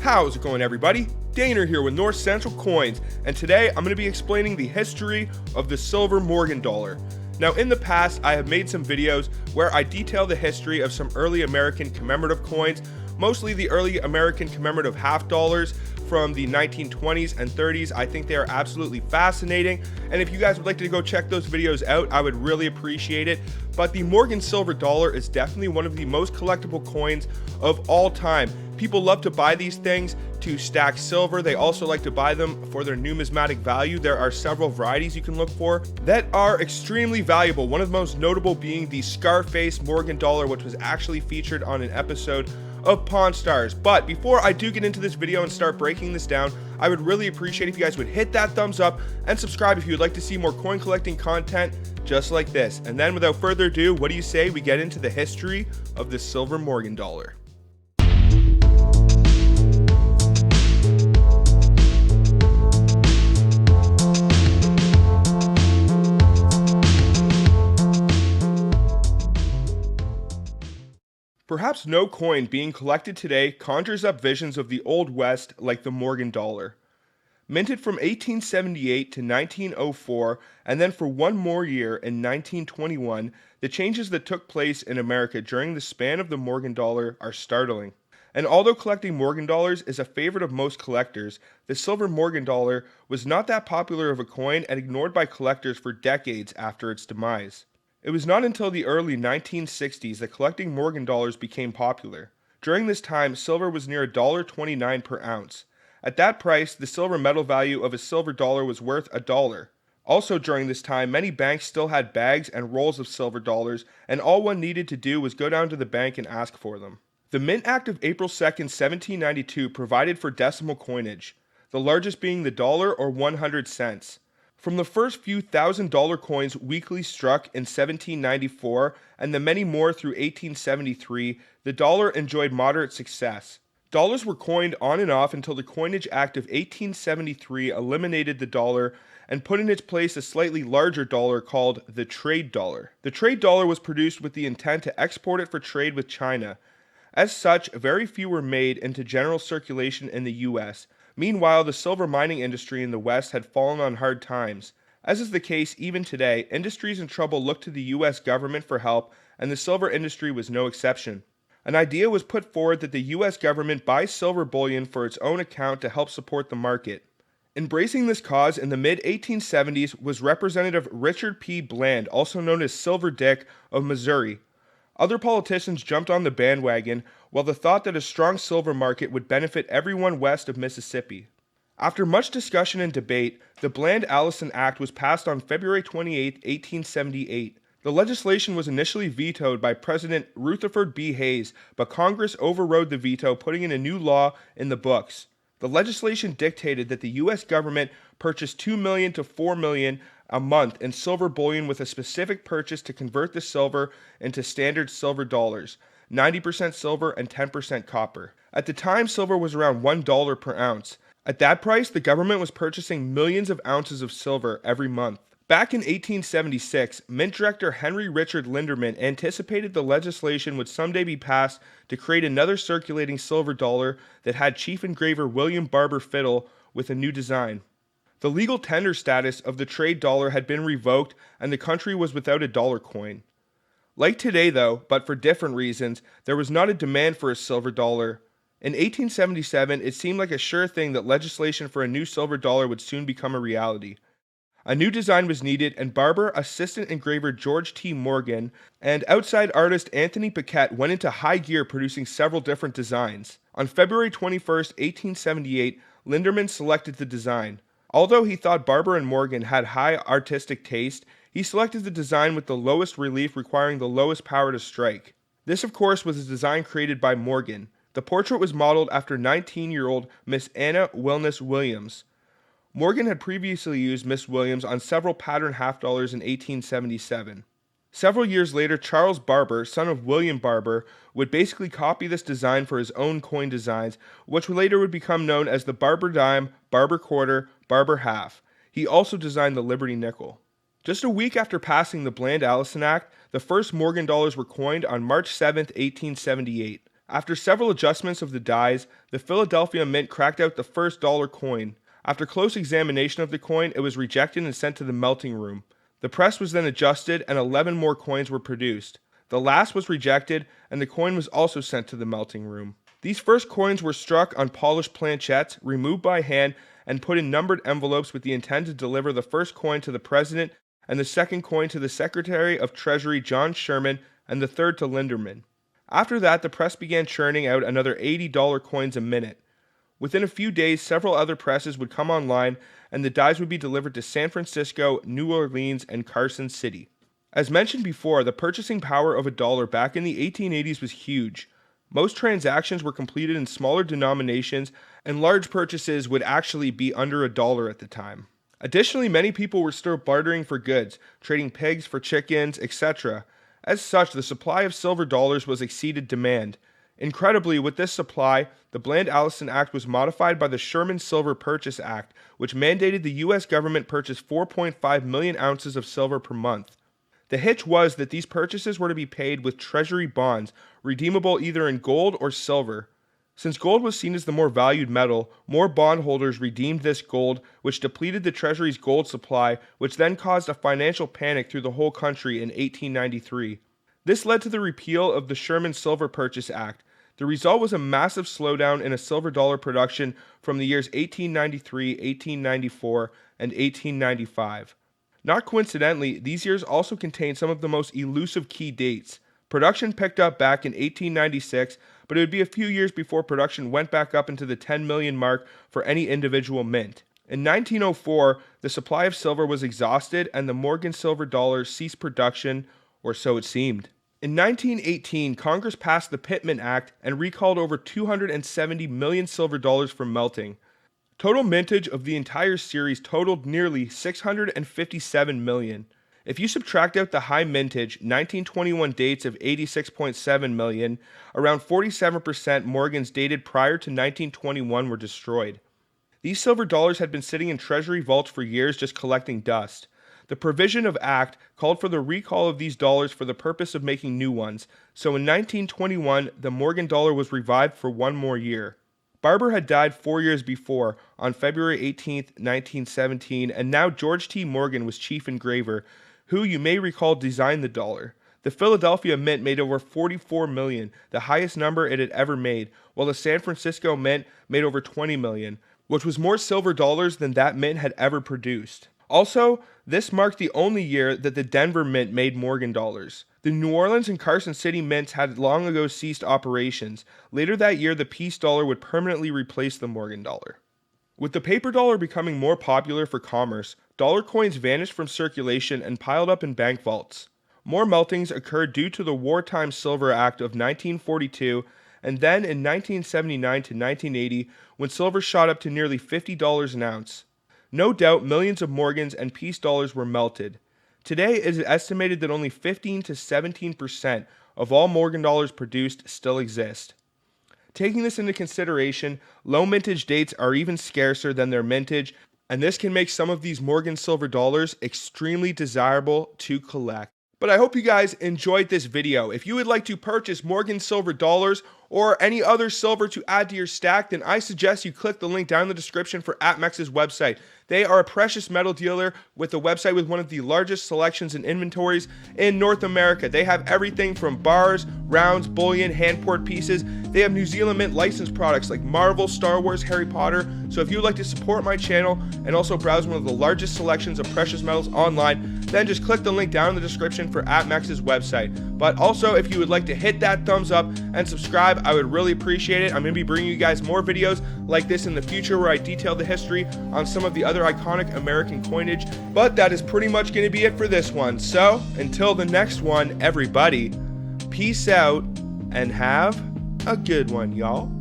How's it going, everybody? Daner here with North Central Coins, and today I'm going to be explaining the history of the silver Morgan dollar. Now, in the past, I have made some videos where I detail the history of some early American commemorative coins, mostly the early American commemorative half dollars from the 1920s and 30s. I think they are absolutely fascinating, and if you guys would like to go check those videos out, I would really appreciate it. But the Morgan silver dollar is definitely one of the most collectible coins of all time. People love to buy these things to stack silver. They also like to buy them for their numismatic value. There are several varieties you can look for that are extremely valuable. One of the most notable being the Scarface Morgan dollar, which was actually featured on an episode of Pawn Stars. But before I do get into this video and start breaking this down, I would really appreciate if you guys would hit that thumbs up and subscribe if you would like to see more coin collecting content just like this. And then without further ado, what do you say we get into the history of the silver Morgan dollar? Perhaps no coin being collected today conjures up visions of the Old West like the Morgan dollar. Minted from 1878 to 1904, and then for one more year in 1921, the changes that took place in America during the span of the Morgan dollar are startling. And although collecting Morgan dollars is a favorite of most collectors, the silver Morgan dollar was not that popular of a coin and ignored by collectors for decades after its demise. It was not until the early 1960s that collecting Morgan dollars became popular. During this time, silver was near $1.29 per ounce. At that price, the silver metal value of a silver dollar was worth $1. Also during this time, many banks still had bags and rolls of silver dollars, and all one needed to do was go down to the bank and ask for them. The Mint Act of April 2nd, 1792 provided for decimal coinage, the largest being the dollar or 100 cents. From the first few $1,000 coins weekly struck in 1794 and the many more through 1873, the dollar enjoyed moderate success. Dollars were coined on and off until the Coinage Act of 1873 eliminated the dollar and put in its place a slightly larger dollar called the trade dollar. The trade dollar was produced with the intent to export it for trade with China. As such, very few were made into general circulation in the US. Meanwhile, the silver mining industry in the West had fallen on hard times. As is the case even today, industries in trouble looked to the US government for help, and the silver industry was no exception. An idea was put forward that the US government buy silver bullion for its own account to help support the market. Embracing this cause in the mid-1870s was Representative Richard P. Bland, also known as Silver Dick, of Missouri. Other politicians jumped on the bandwagon, while the thought that a strong silver market would benefit everyone west of Mississippi. After much discussion and debate, the Bland-Allison Act was passed on February 28, 1878. The legislation was initially vetoed by President Rutherford B. Hayes, but Congress overrode the veto, putting in a new law in the books. The legislation dictated that the U.S. government purchase $2 million to $4 million a month in silver bullion with a specific purchase to convert the silver into standard silver dollars, 90% silver and 10% copper. At the time, silver was around $1 per ounce. At that price, the government was purchasing millions of ounces of silver every month. Back in 1876, Mint Director Henry Richard Linderman anticipated the legislation would someday be passed to create another circulating silver dollar that had Chief Engraver William Barber fiddle with a new design. The legal tender status of the trade dollar had been revoked and the country was without a dollar coin. Like today though, but for different reasons, there was not a demand for a silver dollar. In 1877, it seemed like a sure thing that legislation for a new silver dollar would soon become a reality. A new design was needed, and Barber, assistant engraver George T. Morgan, and outside artist Anthony Paquette went into high gear producing several different designs. On February 21, 1878, Linderman selected the design. Although he thought Barber and Morgan had high artistic taste, he selected the design with the lowest relief requiring the lowest power to strike. This, of course, was a design created by Morgan. The portrait was modeled after 19-year-old Miss Anna Willess Williams. Morgan had previously used Miss Williams on several pattern half dollars in 1877. Several years later, Charles Barber, son of William Barber, would basically copy this design for his own coin designs, which later would become known as the Barber Dime, Barber Quarter, Barber Half. He also designed the Liberty Nickel. Just a week after passing the Bland-Allison Act, the first Morgan dollars were coined on March 7, 1878. After several adjustments of the dies, the Philadelphia Mint cracked out the first dollar coin. After close examination of the coin, it was rejected and sent to the melting room. The press was then adjusted and 11 more coins were produced. The last was rejected and the coin was also sent to the melting room. These first coins were struck on polished planchettes, removed by hand, and put in numbered envelopes with the intent to deliver the first coin to the President and the second coin to the Secretary of Treasury John Sherman and the third to Linderman. After that, the press began churning out another $80 coins a minute. Within a few days, several other presses would come online and the dies would be delivered to San Francisco, New Orleans, and Carson City. As mentioned before, the purchasing power of a dollar back in the 1880s was huge. Most transactions were completed in smaller denominations, and large purchases would actually be under a dollar at the time. Additionally, many people were still bartering for goods, trading pigs for chickens, etc. As such, the supply of silver dollars was exceeded demand. Incredibly, with this supply, the Bland-Allison Act was modified by the Sherman Silver Purchase Act, which mandated the U.S. government purchase 4.5 million ounces of silver per month. The hitch was that these purchases were to be paid with Treasury bonds, redeemable either in gold or silver. Since gold was seen as the more valued metal, more bondholders redeemed this gold, which depleted the Treasury's gold supply, which then caused a financial panic through the whole country in 1893. This led to the repeal of the Sherman Silver Purchase Act. The result was a massive slowdown in a silver dollar production from the years 1893, 1894, and 1895. Not coincidentally, these years also contain some of the most elusive key dates. Production picked up back in 1896, but it would be a few years before production went back up into the 10 million mark for any individual mint. In 1904, the supply of silver was exhausted and the Morgan silver dollar ceased production, or so it seemed. In 1918, Congress passed the Pitman Act and recalled over 270 million silver dollars from melting. Total mintage of the entire series totaled nearly 657 million. If you subtract out the high mintage 1921 dates of 86.7 million, around 47% Morgans dated prior to 1921 were destroyed. These silver dollars had been sitting in treasury vaults for years just collecting dust. The provision of Act called for the recall of these dollars for the purpose of making new ones, so in 1921 the Morgan dollar was revived for one more year. Barber had died 4 years before, on February 18, 1917, and now George T. Morgan was chief engraver, who you may recall designed the dollar. The Philadelphia Mint made over 44 million, the highest number it had ever made, while the San Francisco Mint made over 20 million, which was more silver dollars than that mint had ever produced. Also, this marked the only year that the Denver Mint made Morgan dollars. The New Orleans and Carson City mints had long ago ceased operations. Later that year, the peace dollar would permanently replace the Morgan dollar. With the paper dollar becoming more popular for commerce, dollar coins vanished from circulation and piled up in bank vaults. More meltings occurred due to the Wartime Silver Act of 1942, and then in 1979 to 1980, when silver shot up to nearly $50 an ounce. No doubt millions of Morgans and peace dollars were melted. Today, it is estimated that only 15 to 17% of all Morgan dollars produced still exist. Taking this into consideration, low mintage dates are even scarcer than their mintage, and this can make some of these Morgan silver dollars extremely desirable to collect. But I hope you guys enjoyed this video. If you would like to purchase Morgan silver dollars or any other silver to add to your stack, then I suggest you click the link down in the description for APMEX's website. They are a precious metal dealer with a website with one of the largest selections and inventories in North America. They have everything from bars, rounds, bullion, hand-poured pieces. They have New Zealand Mint licensed products like Marvel, Star Wars, Harry Potter. So if you would like to support my channel and also browse one of the largest selections of precious metals online, then just click the link down in the description for APMEX's website. But also, if you would like to hit that thumbs up and subscribe, I would really appreciate it. I'm going to be bringing you guys more videos like this in the future where I detail the history on some of the other iconic American coinage. But that is pretty much going to be it for this one. So, until the next one, everybody, peace out and have a good one, y'all.